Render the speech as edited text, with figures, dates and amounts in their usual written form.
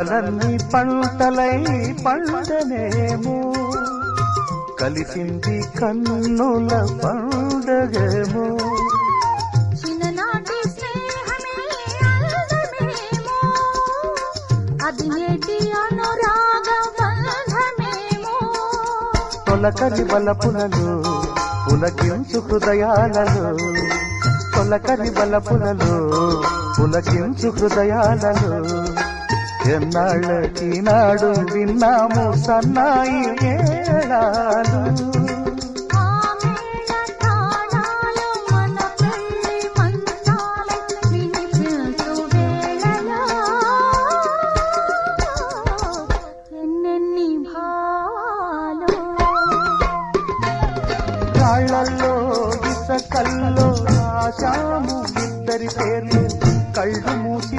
కలన్నీ పంటలై పండనేమో కలిసింది కన్నుల పండగేమో చిన్ననాటి స్నేహమే అందమేమో అది నేటి అనురాగ బంధమేమో తొలకరి వలపులలో పులకించు హృదయాలలో తొలకరి వలపులలో పులకించు హృదయాలలో ఎన్నాళ్ళకి నాడు విన్నాము సన్నాయి మేళాలు రాళ్లల్లో ఇసకల్లో రాశాము ఇద్దరి పేర్లు కళ్ళు మూసి